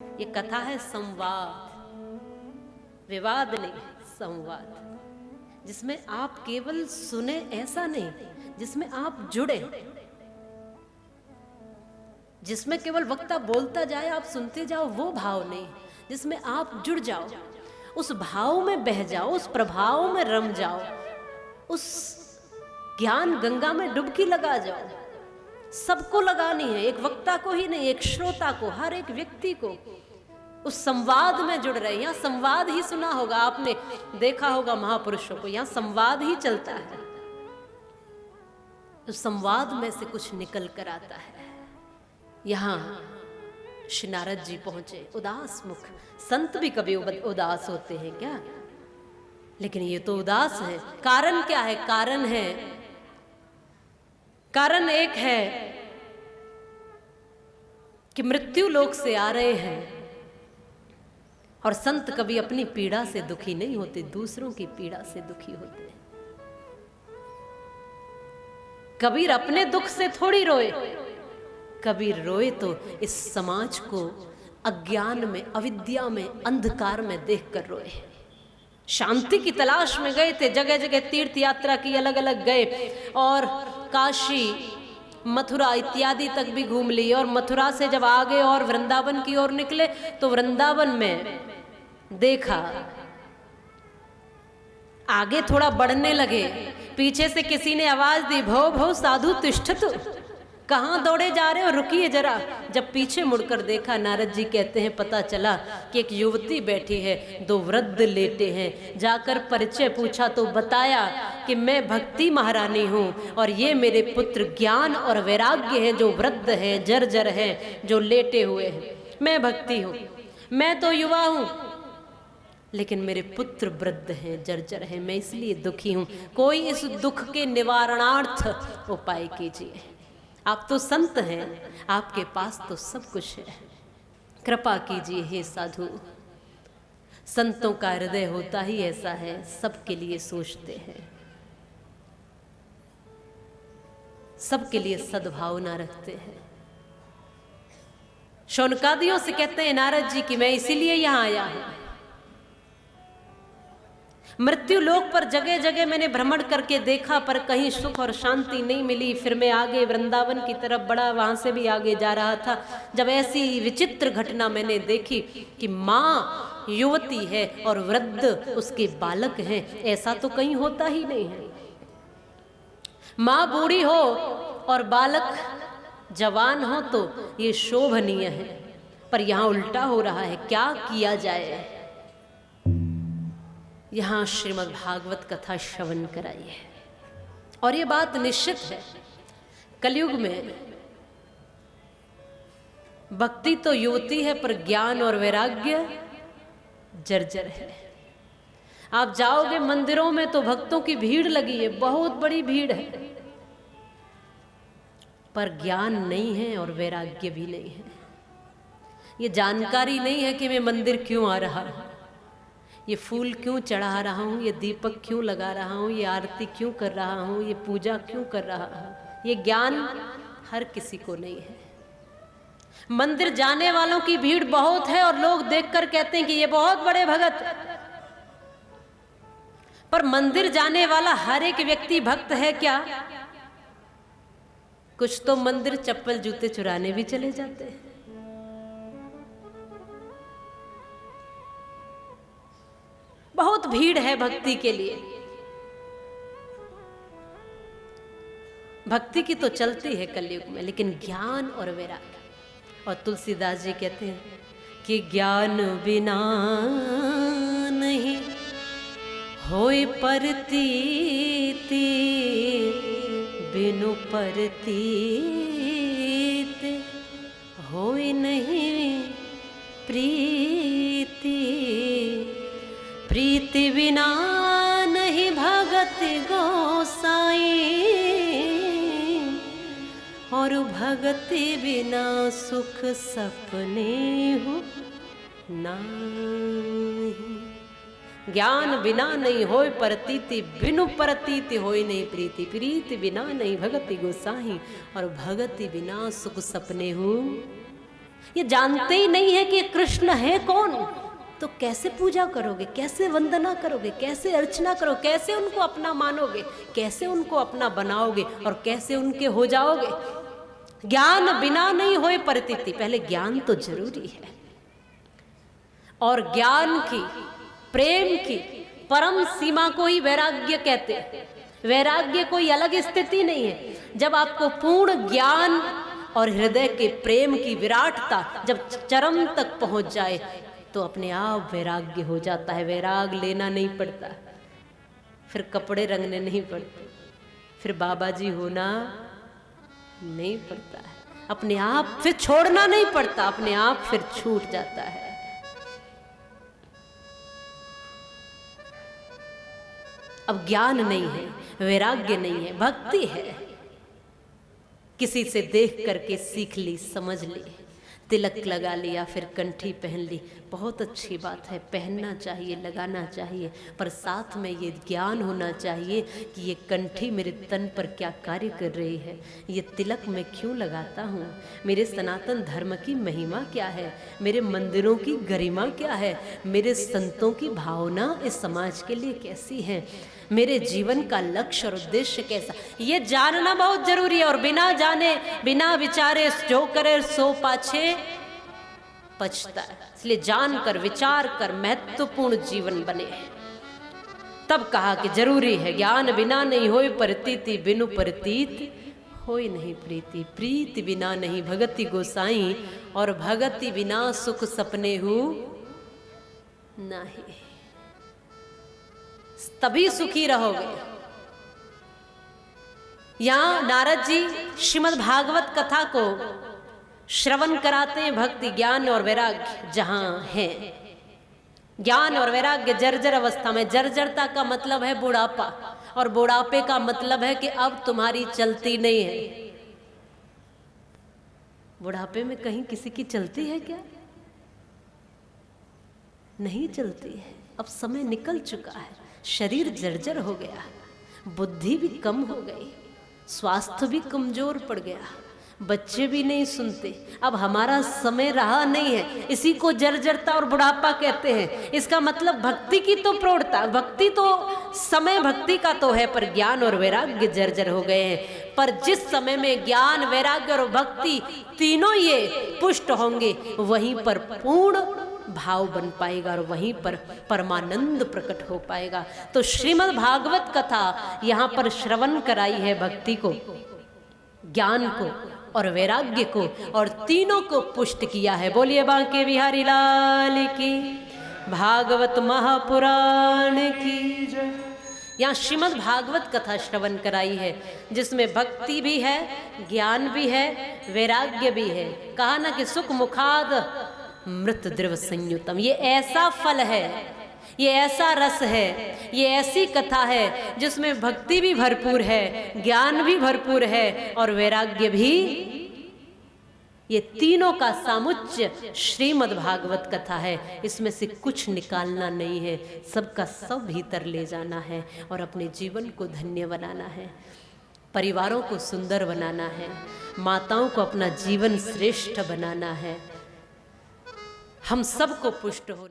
ये कथा है संवाद, विवाद नहीं, संवाद, जिसमें आप केवल सुने ऐसा नहीं, जिसमें आप जुड़े, जिसमें केवल वक्ता बोलता जाए आप सुनते जाओ, वो भाव नहीं, जिसमें आप जुड़ जाओ, उस भाव में बह जाओ, उस प्रभाव में रम जाओ, उस ज्ञान गंगा में डुबकी लगा जाओ। सबको लगानी है, एक वक्ता को ही नहीं, एक श्रोता को, हर एक व्यक्ति को उस संवाद में जुड़ रहे हैं। यहाँ संवाद ही सुना होगा आपने, देखा होगा महापुरुषों को, यहाँ संवाद ही चलता है। तो संवाद में से कुछ निकल कर आता है। यहाँ श्री नारद जी पहुंचे, उदास मुख। संत भी कभी उदास होते हैं क्या? लेकिन ये तो उदास है। कारण क्या है? कारण एक है कि मृत्यु लोक से आ रहे हैं, और संत कभी अपनी पीड़ा से दुखी नहीं होते, दूसरों की पीड़ा से दुखी होते हैं। कबीर अपने दुख से थोड़ी रोए, कबीर रोए तो इस समाज को अज्ञान में, अविद्या में, अंधकार में देखकर रोए। शांति की तलाश में गए थे, जगह जगह तीर्थ यात्रा की, अलग अलग गए, और काशी, मथुरा इत्यादि तक भी घूम ली। और मथुरा से जब आगे और वृंदावन की ओर निकले तो वृंदावन में देखा, आगे थोड़ा बढ़ने लगे, पीछे से किसी ने आवाज दी, भो भो साधु तिष्ठतु, कहाँ दौड़े जा रहे हो, रुकिए जरा। जब पीछे मुड़कर देखा, नारद जी कहते हैं पता चला कि एक युवती बैठी है, दो वृद्ध लेटे हैं। जाकर परिचय पूछा तो बताया कि मैं भक्ति महारानी हूँ, और ये मेरे पुत्र ज्ञान और वैराग्य हैं, जो वृद्ध हैं, जर्जर हैं, जो लेटे हुए हैं। मैं भक्ति हूँ, मैं तो युवा हूँ, लेकिन मेरे पुत्र वृद्ध हैं, जर्जर हैं, मैं इसलिए दुखी हूँ। कोई इस दुख के निवारणार्थ उपाय कीजिए। आप तो संत हैं, आपके पास तो सब कुछ है, कृपा कीजिए हे साधु। संतों का हृदय होता ही ऐसा है, सबके लिए सोचते हैं, सबके लिए सद्भावना रखते हैं। शौनकादियों से कहते हैं नारद जी कि मैं इसीलिए यहां आया हूं। मृत्यु लोक पर जगह जगह मैंने भ्रमण करके देखा, पर कहीं सुख और शांति नहीं मिली। फिर मैं आगे वृंदावन की तरफ बढ़ा, वहां से भी आगे जा रहा था, जब ऐसी विचित्र घटना मैंने देखी कि माँ युवती है और वृद्ध उसके बालक हैं। ऐसा तो कहीं होता ही नहीं है। माँ बूढ़ी हो और बालक जवान हो तो ये शोभनीय है, पर यहाँ उल्टा हो रहा है। क्या किया जाए? यहाँ श्रीमद् भागवत कथा श्रवण कराई है, और ये बात निश्चित है, कलयुग में भक्ति तो युवती है, पर ज्ञान और वैराग्य जर्जर है। आप जाओगे मंदिरों में तो भक्तों की भीड़ लगी है, बहुत बड़ी भीड़ है, पर ज्ञान नहीं है और वैराग्य भी नहीं है। ये जानकारी नहीं है कि मैं मंदिर क्यों आ रहा हूं, ये फूल क्यों चढ़ा रहा हूँ, ये दीपक क्यों लगा रहा हूँ, ये आरती क्यों कर रहा हूँ, ये पूजा क्यों कर रहा हूँ। ये ज्ञान हर किसी को नहीं है। मंदिर जाने वालों की भीड़ बहुत है, और लोग देखकर कहते हैं कि ये बहुत बड़े भगत, पर मंदिर जाने वाला हर एक व्यक्ति भक्त है क्या? कुछ तो मंदिर चप्पल जूते चुराने भी चले जाते हैं। बहुत भीड़ है भक्ति के लिए। भक्ति की तो चलती है कलयुग में, लेकिन ज्ञान और वैराग्य। और तुलसीदास जी कहते हैं कि ज्ञान बिना नहीं होय परतीति, बिनु परतीत होय नहीं प्रीति। प्रीति बिना नहीं भगत गोसाई, और भगति बिना सुख सपने हो नाही। ज्ञान बिना नहीं होय परतीति, बिनु परतीति होय नहीं प्रीति। प्रीति बिना नहीं भगति गोसाई, और भगति बिना सुख सपने हो ये जानते ही नहीं है कि कृष्ण है कौन, तो कैसे पूजा करोगे, कैसे वंदना करोगे, कैसे अर्चना करो, कैसे उनको अपना मानोगे, कैसे उनको अपना बनाओगे और कैसे उनके हो जाओगे। ज्ञान बिना नहीं होए प्रतीति, पहले ज्ञान तो जरूरी है। और ज्ञान की, प्रेम की परम सीमा को ही वैराग्य कहते हैं। वैराग्य कोई अलग स्थिति नहीं है। जब आपको पूर्ण ज्ञान और हृदय के प्रेम की विराटता जब चरम तक पहुंच जाए तो अपने आप वैराग्य हो जाता है। वैराग लेना नहीं पड़ता, फिर कपड़े रंगने नहीं पड़ते, फिर बाबा जी होना नहीं पड़ता है, अपने आप फिर छोड़ना नहीं पड़ता, अपने आप फिर छूट जाता है। अब ज्ञान नहीं है, वैराग्य नहीं है, भक्ति है। किसी से देख करके सीख ली, समझ ली, तिलक लगा लिया, फिर कंठी पहन ली, बहुत अच्छी बात है, पहनना चाहिए, लगाना चाहिए, पर साथ में ये ज्ञान होना चाहिए कि ये कंठी मेरे तन पर क्या कार्य कर रही है, ये तिलक मैं क्यों लगाता हूँ, मेरे सनातन धर्म की महिमा क्या है, मेरे मंदिरों की गरिमा क्या है, मेरे संतों की भावना इस समाज के लिए कैसी है, मेरे जीवन का लक्ष्य और उद्देश्य कैसा, ये जानना बहुत जरूरी है। और बिना जाने बिना विचारे जो करे सो पाछे पछता है। इसलिए जानकर विचार कर महत्वपूर्ण जीवन बने। तब कहा कि जरूरी है ज्ञान बिना नहीं होए प्रतीति, बिनु प्रतीत होए नहीं प्रीति, प्रीति बिना नहीं भगति गोसाई, और भगति बिना सुख सपने हूँ नहीं। तभी सुखी रहोगे। यहां नारद जी श्रीमद् भागवत कथा को श्रवण कराते हैं। भक्ति, ज्ञान और वैराग्य जहां है, ज्ञान और वैराग्य जर्जर अवस्था में। जर्जरता का मतलब है बुढ़ापा, और बुढ़ापे का मतलब है कि अब तुम्हारी चलती नहीं है। बुढ़ापे में कहीं किसी की चलती है क्या? नहीं चलती है। अब समय निकल चुका है, शरीर जर्जर हो गया, बुद्धि भी कम हो गई, स्वास्थ्य भी कमजोर पड़ गया, बच्चे भी नहीं सुनते। अब हमारा समय रहा नहीं है, इसी को जर्जरता और बुढ़ापा कहते हैं। इसका मतलब भक्ति की तो प्रौढ़ता, भक्ति तो समय भक्ति का तो है, पर ज्ञान और वैराग्य जर्जर हो गए हैं। पर जिस समय में ज्ञान, वैराग्य और भक्ति तीनों ये पुष्ट होंगे, वहीं पर पूर्ण भाव बन पाएगा और वहीं पर परमानंद प्रकट हो पाएगा। तो श्रीमद् भागवत कथा यहाँ पर श्रवण कराई है भक्ति को, ज्ञान को और वैराग्य को, और तीनों को पुष्ट किया है। बोलिए बांके बिहारी लाल की, भागवत महापुराण की जय। यहाँ श्रीमद् भागवत कथा श्रवण कराई है, जिसमें भक्ति भी है, ज्ञान भी है, वैराग्य भी है। कहा ना कि सुख मुखाद मृत द्रव संयुतम, ये ऐसा फल है, ये ऐसा रस है, ये ऐसी कथा है जिसमें भक्ति भी भरपूर है, ज्ञान भी भरपूर है और वैराग्य भी। ये तीनों का सामुच्य श्रीमद् भागवत कथा है। इसमें से कुछ निकालना नहीं है, सबका सब भीतर ले जाना है और अपने जीवन को धन्य बनाना है, परिवारों को सुंदर बनाना है, माताओं को अपना जीवन श्रेष्ठ बनाना है। हम सबको पुष्ट हो